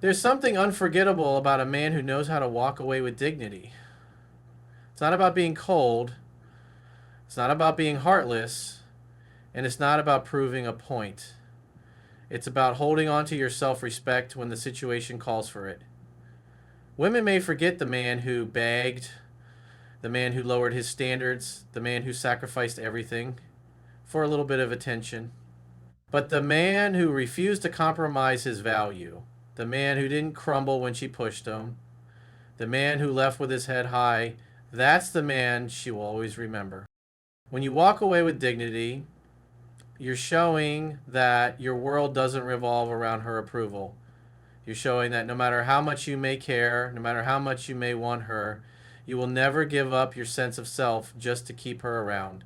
There's something unforgettable about a man who knows how to walk away with dignity. It's not about being cold, it's not about being heartless, and it's not about proving a point. It's about holding on to your self respect when the situation calls for it. Women may forget the man who begged, the man who lowered his standards, the man who sacrificed everything for a little bit of attention. But the man who refused to compromise his value, the man who didn't crumble when she pushed him, the man who left with his head high, that's the man she will always remember. When you walk away with dignity, you're showing that your world doesn't revolve around her approval. You're showing that no matter how much you may care, no matter how much you may want her, you will never give up your sense of self just to keep her around.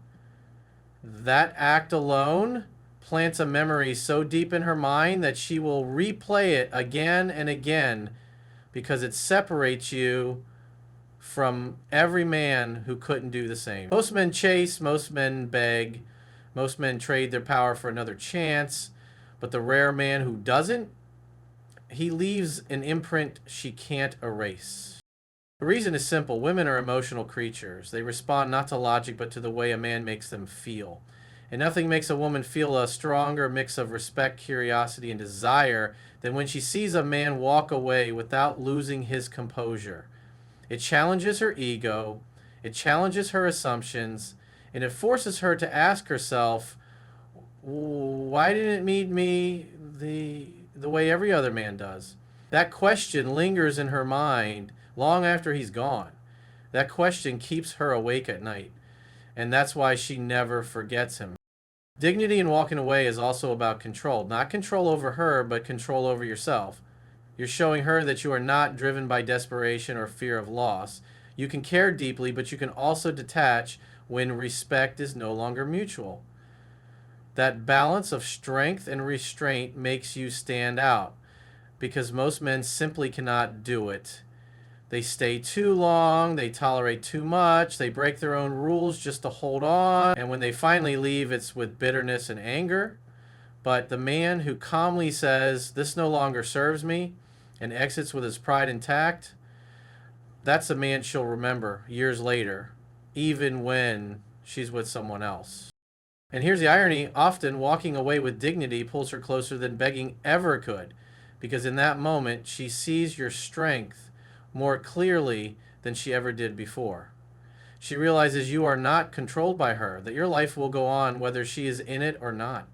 That act alone plants a memory so deep in her mind that she will replay it again and again because it separates you from every man who couldn't do the same. Most men chase, most men beg, most men trade their power for another chance, but the rare man who doesn't, he leaves an imprint she can't erase. The reason is simple. Women are emotional creatures. They respond not to logic, but to the way a man makes them feel. And nothing makes a woman feel a stronger mix of respect, curiosity, and desire than when she sees a man walk away without losing his composure. It challenges her ego, it challenges her assumptions, and it forces her to ask herself, why didn't it meet me the way every other man does? That question lingers in her mind long after he's gone. That question keeps her awake at night, and that's why she never forgets him. Dignity in walking away is also about control. Not control over her, but control over yourself. You're showing her that you are not driven by desperation or fear of loss. You can care deeply, but you can also detach when respect is no longer mutual. That balance of strength and restraint makes you stand out because most men simply cannot do it. They stay too long, they tolerate too much, they break their own rules just to hold on, and when they finally leave, it's with bitterness and anger. But the man who calmly says, "This no longer serves me," and exits with his pride intact, that's a man she'll remember years later, even when she's with someone else. And here's the irony, often walking away with dignity pulls her closer than begging ever could, because in that moment she sees your strength more clearly than she ever did before. She realizes you are not controlled by her, that your life will go on whether she is in it or not.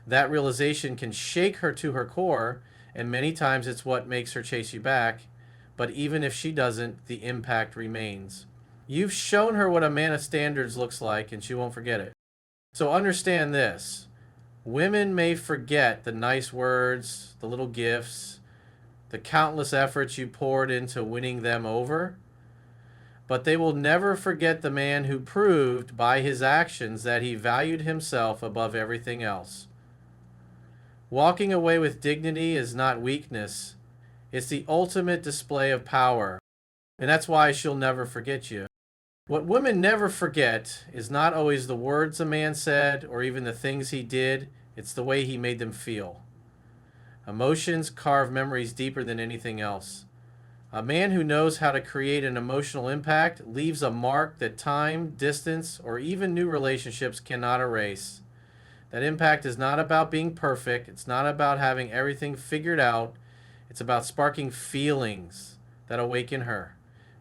That realization can shake her to her core, and many times it's what makes her chase you back. But even if she doesn't, the impact remains. You've shown her what a man of standards looks like, and she won't forget it. So understand this. Women may forget the nice words, the little gifts, the countless efforts you poured into winning them over, but they will never forget the man who proved by his actions that he valued himself above everything else. Walking away with dignity is not weakness. It's the ultimate display of power. And that's why she'll never forget you. What women never forget is not always the words a man said or even the things he did. It's the way he made them feel. Emotions carve memories deeper than anything else. A man who knows how to create an emotional impact leaves a mark that time, distance, or even new relationships cannot erase. That impact is not about being perfect. It's not about having everything figured out. It's about sparking feelings that awaken her.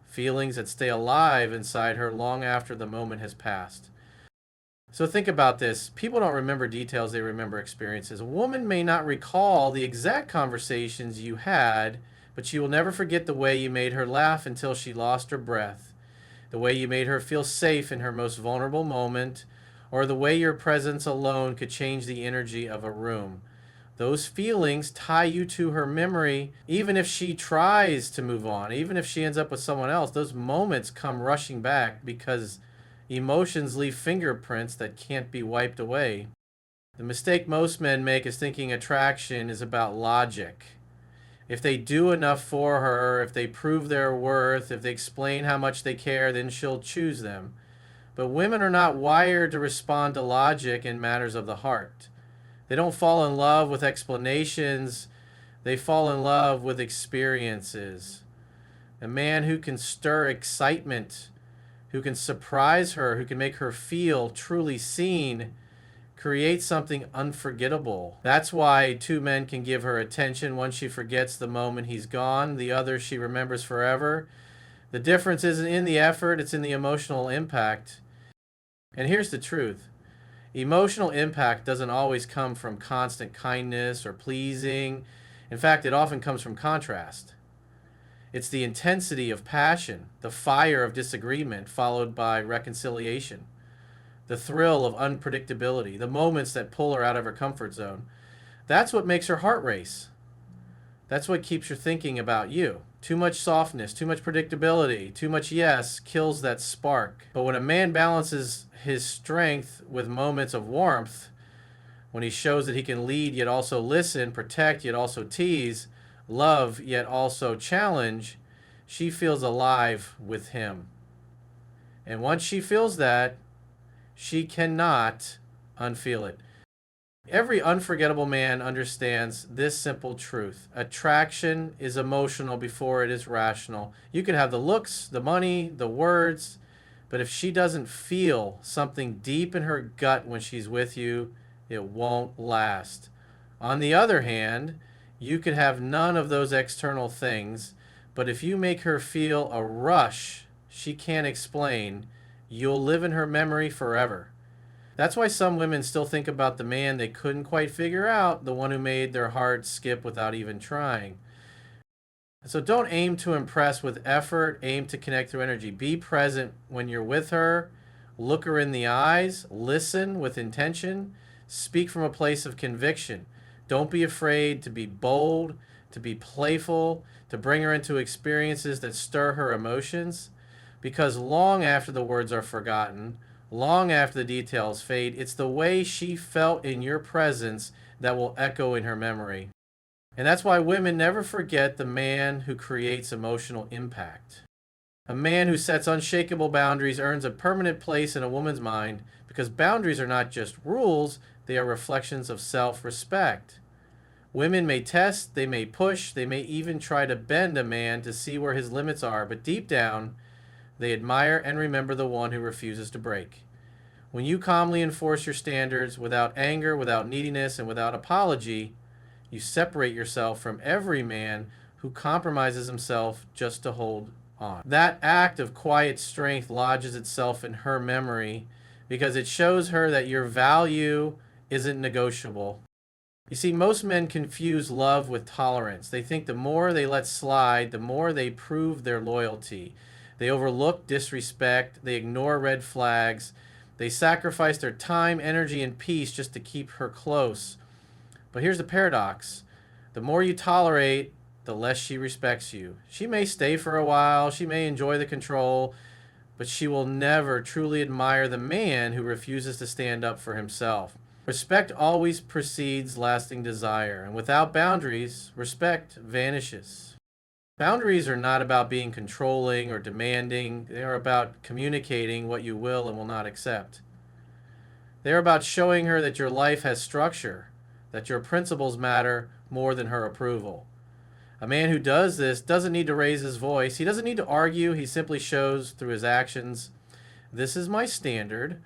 Feelings that stay alive inside her long after the moment has passed. So think about this. People don't remember details, they remember experiences. A woman may not recall the exact conversations you had, but she will never forget the way you made her laugh until she lost her breath, the way you made her feel safe in her most vulnerable moment, or the way your presence alone could change the energy of a room. Those feelings tie you to her memory, even if she tries to move on, even if she ends up with someone else. Those moments come rushing back because emotions leave fingerprints that can't be wiped away. The mistake most men make is thinking attraction is about logic. If they do enough for her, if they prove their worth, if they explain how much they care, then she'll choose them. But women are not wired to respond to logic in matters of the heart. They don't fall in love with explanations. They fall in love with experiences. A man who can stir excitement, who can surprise her, who can make her feel truly seen, creates something unforgettable. That's why two men can give her attention. One she forgets the moment he's gone, the other she remembers forever. The difference isn't in the effort, it's in the emotional impact. And here's the truth. Emotional impact doesn't always come from constant kindness or pleasing. In fact, it often comes from contrast. It's the intensity of passion, the fire of disagreement followed by reconciliation, the thrill of unpredictability, the moments that pull her out of her comfort zone. That's what makes her heart race. That's what keeps her thinking about you. Too much softness, too much predictability, too much yes kills that spark. But when a man balances his strength with moments of warmth, when he shows that he can lead yet also listen, protect yet also tease, love yet also challenge, she feels alive with him. And once she feels that, she cannot unfeel it. Every unforgettable man understands this simple truth. Attraction is emotional before it is rational. You can have the looks, the money, the words, but if she doesn't feel something deep in her gut when she's with you, it won't last. On the other hand, you can have none of those external things, but if you make her feel a rush she can't explain, you'll live in her memory forever. That's why some women still think about the man they couldn't quite figure out, the one who made their heart skip without even trying. So don't aim to impress with effort, aim to connect through energy. Be present when you're with her, look her in the eyes, listen with intention, speak from a place of conviction. Don't be afraid to be bold, to be playful, to bring her into experiences that stir her emotions, because long after the words are forgotten, long after the details fade, it's the way she felt in your presence that will echo in her memory. And that's why women never forget the man who creates emotional impact. A man who sets unshakable boundaries earns a permanent place in a woman's mind because boundaries are not just rules, they are reflections of self-respect. Women may test, they may push, they may even try to bend a man to see where his limits are, but deep down, they admire and remember the one who refuses to break. When you calmly enforce your standards without anger, without neediness, and without apology, you separate yourself from every man who compromises himself just to hold on. That act of quiet strength lodges itself in her memory because it shows her that your value isn't negotiable. You see, most men confuse love with tolerance. They think the more they let slide, the more they prove their loyalty. They overlook disrespect, they ignore red flags, they sacrifice their time, energy, and peace just to keep her close. But here's the paradox. The more you tolerate, the less she respects you. She may stay for a while, she may enjoy the control, but she will never truly admire the man who refuses to stand up for himself. Respect always precedes lasting desire, and without boundaries, respect vanishes. Boundaries are not about being controlling or demanding. They are about communicating what you will and will not accept. They are about showing her that your life has structure, that your principles matter more than her approval. A man who does this doesn't need to raise his voice. He doesn't need to argue. He simply shows through his actions, this is my standard,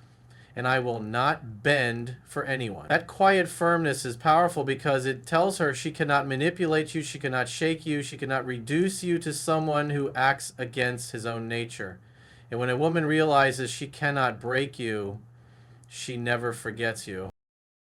and I will not bend for anyone. That quiet firmness is powerful because it tells her she cannot manipulate you, she cannot shake you, she cannot reduce you to someone who acts against his own nature. And when a woman realizes she cannot break you, she never forgets you.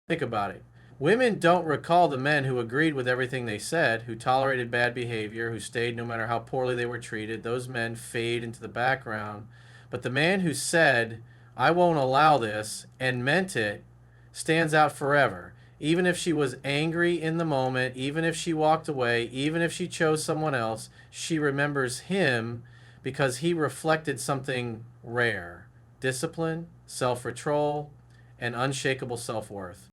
Think about it. Women don't recall the men who agreed with everything they said, who tolerated bad behavior, who stayed no matter how poorly they were treated. Those men fade into the background. But the man who said, I won't allow this, and meant it, stands out forever. Even if she was angry in the moment, even if she walked away, even if she chose someone else, she remembers him because he reflected something rare: discipline, self-control, and unshakable self-worth.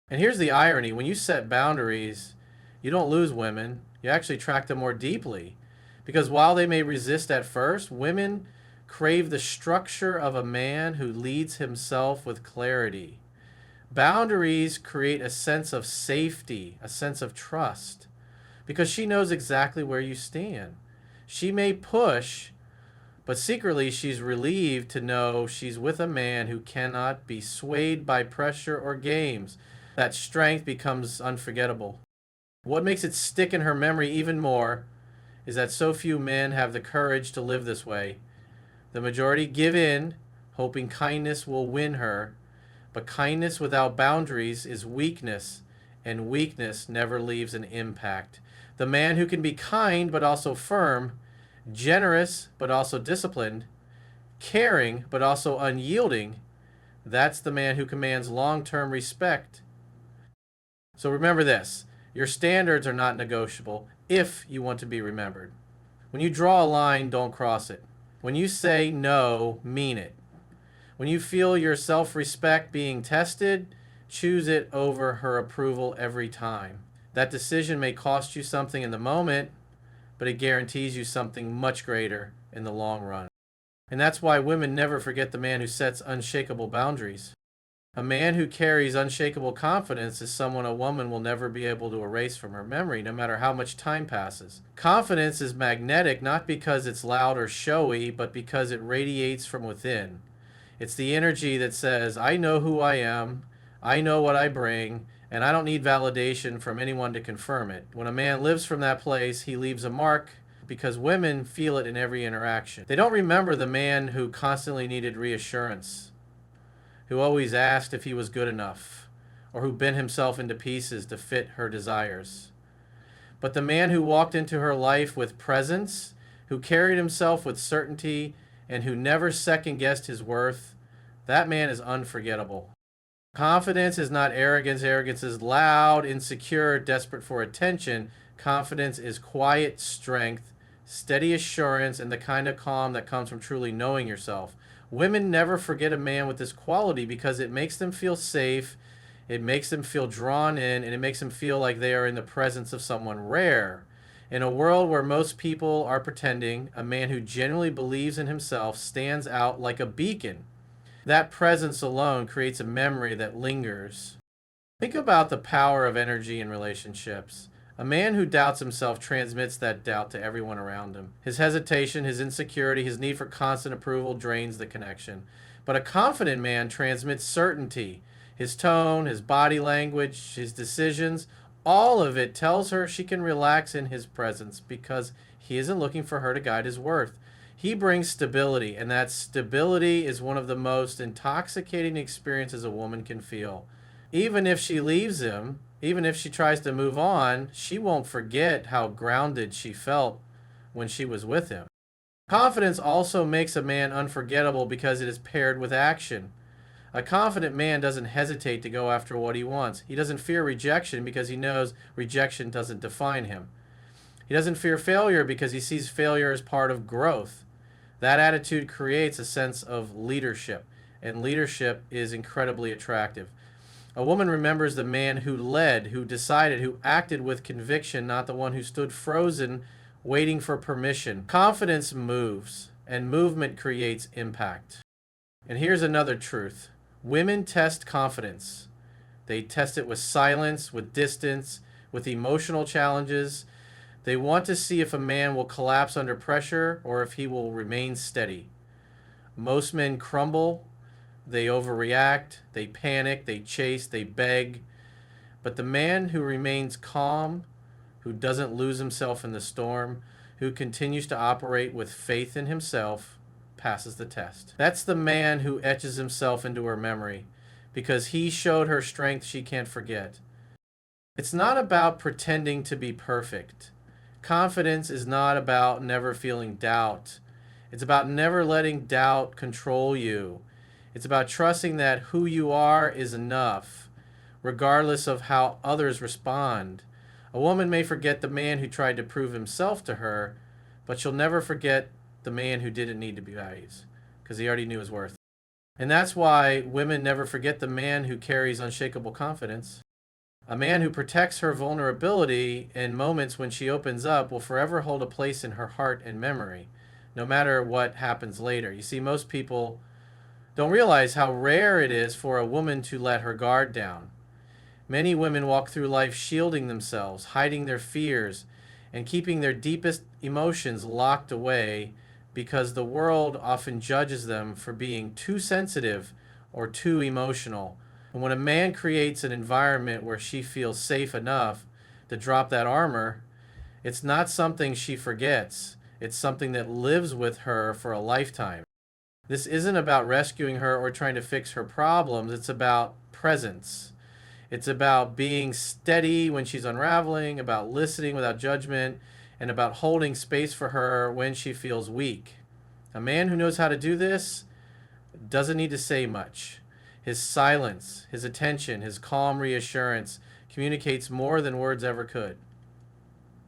And here's the irony. When you set boundaries, you don't lose women. You actually attract them more deeply. Because while they may resist at first, women crave the structure of a man who leads himself with clarity. Boundaries create a sense of safety, a sense of trust. because she knows exactly where you stand. She may push, but secretly she's relieved to know she's with a man who cannot be swayed by pressure or games. That strength becomes unforgettable. What makes it stick in her memory even more is that so few men have the courage to live this way. The majority give in, hoping kindness will win her, but kindness without boundaries is weakness, and weakness never leaves an impact. The man who can be kind but also firm, generous but also disciplined, caring but also unyielding, that's the man who commands long-term respect. So remember this, your standards are not negotiable if you want to be remembered. When you draw a line, don't cross it. When you say no, mean it. When you feel your self-respect being tested, choose it over her approval every time. That decision may cost you something in the moment, but it guarantees you something much greater in the long run. And that's why women never forget the man who sets unshakable boundaries. A man who carries unshakable confidence is someone a woman will never be able to erase from her memory, no matter how much time passes. Confidence is magnetic not because it's loud or showy, but because it radiates from within. It's the energy that says, I know who I am, I know what I bring, and I don't need validation from anyone to confirm it. When a man lives from that place, he leaves a mark because women feel it in every interaction. They don't remember the man who constantly needed reassurance, who always asked if he was good enough, or who bent himself into pieces to fit her desires. But the man who walked into her life with presence, who carried himself with certainty, and who never second-guessed his worth, that man is unforgettable. Confidence is not arrogance. Arrogance is loud, insecure, desperate for attention. Confidence is quiet strength, steady assurance, and the kind of calm that comes from truly knowing yourself. Women never forget a man with this quality because it makes them feel safe, it makes them feel drawn in, and it makes them feel like they are in the presence of someone rare. In a world where most people are pretending, a man who genuinely believes in himself stands out like a beacon. That presence alone creates a memory that lingers. Think about the power of energy in relationships. A man who doubts himself transmits that doubt to everyone around him. His hesitation, his insecurity, his need for constant approval drains the connection. But a confident man transmits certainty. His tone, his body language, his decisions, all of it tells her she can relax in his presence because he isn't looking for her to guide his worth. He brings stability, and that stability is one of the most intoxicating experiences a woman can feel. Even if she leaves him, even if she tries to move on, she won't forget how grounded she felt when she was with him. Confidence also makes a man unforgettable because it is paired with action. A confident man doesn't hesitate to go after what he wants. He doesn't fear rejection because he knows rejection doesn't define him. He doesn't fear failure because he sees failure as part of growth. That attitude creates a sense of leadership, and leadership is incredibly attractive. A woman remembers the man who led, who decided, who acted with conviction, not the one who stood frozen, waiting for permission. Confidence moves, and movement creates impact. And here's another truth. Women test confidence. They test it with silence, with distance, with emotional challenges. They want to see if a man will collapse under pressure or if he will remain steady. Most men crumble, they overreact, they panic, they chase, they beg. But the man who remains calm, who doesn't lose himself in the storm, who continues to operate with faith in himself, passes the test. That's the man who etches himself into her memory because he showed her strength she can't forget. It's not about pretending to be perfect. Confidence is not about never feeling doubt. It's about never letting doubt control you. It's about trusting that who you are is enough, regardless of how others respond. A woman may forget the man who tried to prove himself to her, but she'll never forget the man who didn't need to be valued, because he already knew his worth. And that's why women never forget the man who carries unshakable confidence. A man who protects her vulnerability in moments when she opens up will forever hold a place in her heart and memory, no matter what happens later. You see, most people don't realize how rare it is for a woman to let her guard down. Many women walk through life shielding themselves, hiding their fears, and keeping their deepest emotions locked away because the world often judges them for being too sensitive or too emotional. And when a man creates an environment where she feels safe enough to drop that armor, it's not something she forgets. It's something that lives with her for a lifetime. This isn't about rescuing her or trying to fix her problems. It's about presence. It's about being steady when she's unraveling, about listening without judgment, and about holding space for her when she feels weak. A man who knows how to do this doesn't need to say much. His silence, his attention, his calm reassurance communicates more than words ever could.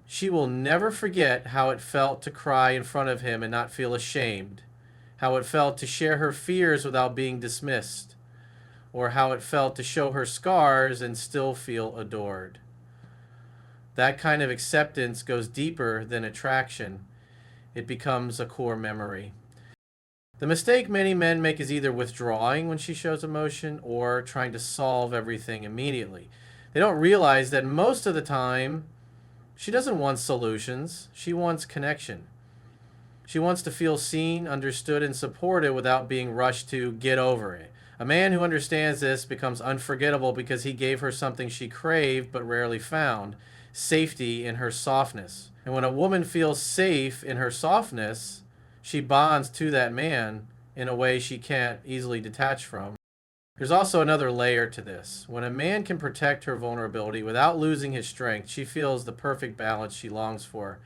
She will never forget how it felt to cry in front of him and not feel ashamed, how it felt to share her fears without being dismissed, or how it felt to show her scars and still feel adored. That kind of acceptance goes deeper than attraction. It becomes a core memory. The mistake many men make is either withdrawing when she shows emotion or trying to solve everything immediately. They don't realize that most of the time, she doesn't want solutions. She wants connection. She wants to feel seen, understood, and supported without being rushed to get over it. A man who understands this becomes unforgettable because he gave her something she craved but rarely found: safety in her softness. And when a woman feels safe in her softness, she bonds to that man in a way she can't easily detach from. There's also another layer to this. When a man can protect her vulnerability without losing his strength, she feels the perfect balance she longs for.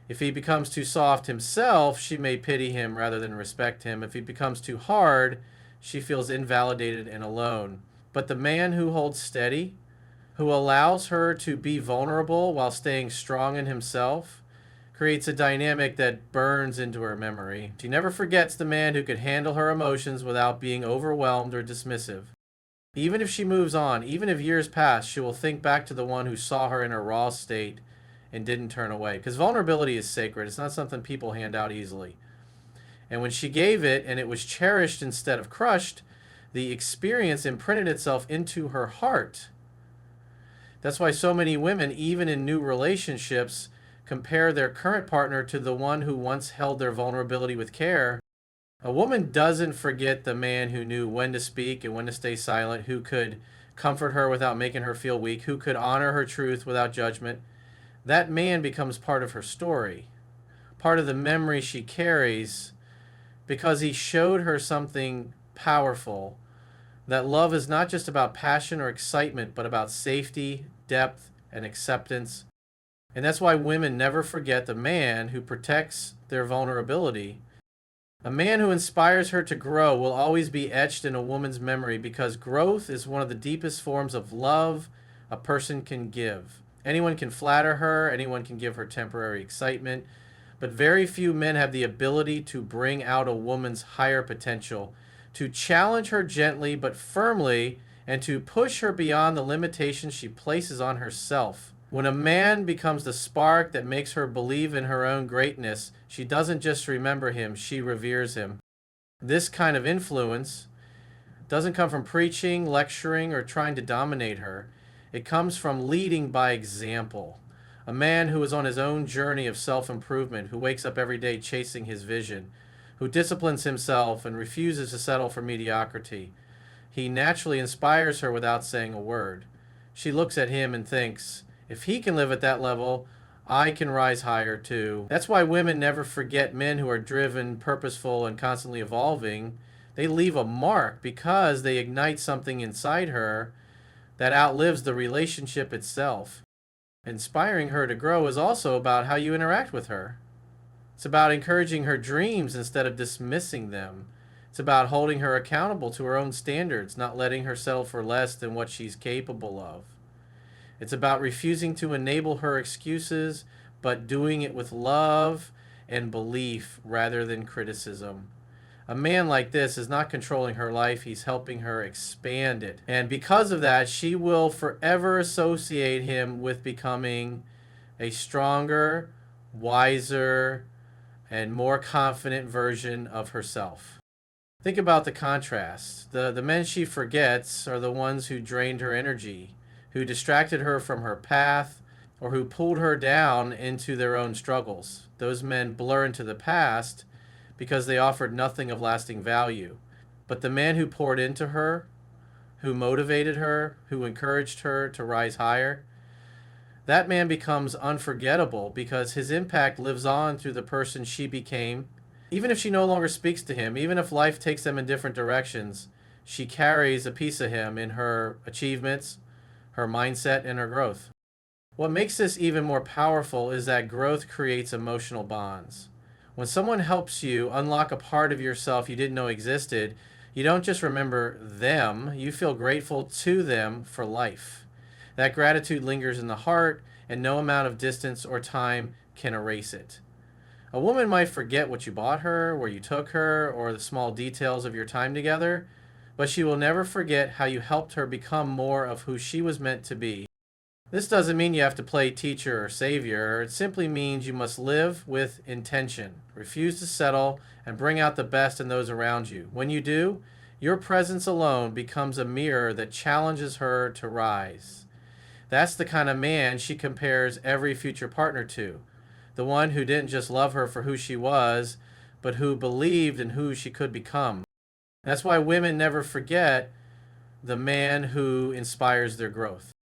If he becomes too soft himself, she may pity him rather than respect him. If he becomes too hard, she feels invalidated and alone. But the man who holds steady, who allows her to be vulnerable while staying strong in himself, creates a dynamic that burns into her memory. She never forgets the man who could handle her emotions without being overwhelmed or dismissive. Even if she moves on, even if years pass, she will think back to the one who saw her in her raw state and didn't turn away. Because vulnerability is sacred. It's not something people hand out easily. And when she gave it and it was cherished instead of crushed, the experience imprinted itself into her heart. That's why so many women, even in new relationships, compare their current partner to the one who once held their vulnerability with care. A woman doesn't forget the man who knew when to speak and when to stay silent, who could comfort her without making her feel weak, who could honor her truth without judgment. That man becomes part of her story, part of the memory she carries, because he showed her something powerful. That love is not just about passion or excitement, but about safety, depth, and acceptance. And that's why women never forget the man who protects their vulnerability. A man who inspires her to grow will always be etched in a woman's memory because growth is one of the deepest forms of love a person can give. Anyone can flatter her, anyone can give her temporary excitement, but very few men have the ability to bring out a woman's higher potential, to challenge her gently but firmly, and to push her beyond the limitations she places on herself. When a man becomes the spark that makes her believe in her own greatness, she doesn't just remember him, she reveres him. This kind of influence doesn't come from preaching, lecturing, or trying to dominate her. It comes from leading by example. A man who is on his own journey of self-improvement, who wakes up every day chasing his vision, who disciplines himself and refuses to settle for mediocrity. He naturally inspires her without saying a word. She looks at him and thinks, if he can live at that level, I can rise higher too. That's why women never forget men who are driven, purposeful, and constantly evolving. They leave a mark because they ignite something inside her that outlives the relationship itself. Inspiring her to grow is also about how you interact with her. It's about encouraging her dreams instead of dismissing them. It's about holding her accountable to her own standards, not letting her settle for less than what she's capable of. It's about refusing to enable her excuses, but doing it with love and belief rather than criticism. A man like this is not controlling her life, he's helping her expand it. And because of that, she will forever associate him with becoming a stronger, wiser, and more confident version of herself. Think about the contrast. The men she forgets are the ones who drained her energy, who distracted her from her path, or who pulled her down into their own struggles. Those men blur into the past because they offered nothing of lasting value. But the man who poured into her, who motivated her, who encouraged her to rise higher, that man becomes unforgettable because his impact lives on through the person she became. Even if she no longer speaks to him, even if life takes them in different directions, she carries a piece of him in her achievements, her mindset, and her growth. What makes this even more powerful is that growth creates emotional bonds. When someone helps you unlock a part of yourself you didn't know existed, you don't just remember them, you feel grateful to them for life. That gratitude lingers in the heart, and no amount of distance or time can erase it. A woman might forget what you bought her, where you took her, or the small details of your time together, but she will never forget how you helped her become more of who she was meant to be. This doesn't mean you have to play teacher or savior. It simply means you must live with intention, refuse to settle, and bring out the best in those around you. When you do, your presence alone becomes a mirror that challenges her to rise. That's the kind of man she compares every future partner to. The one who didn't just love her for who she was, but who believed in who she could become. That's why women never forget the man who inspires their growth.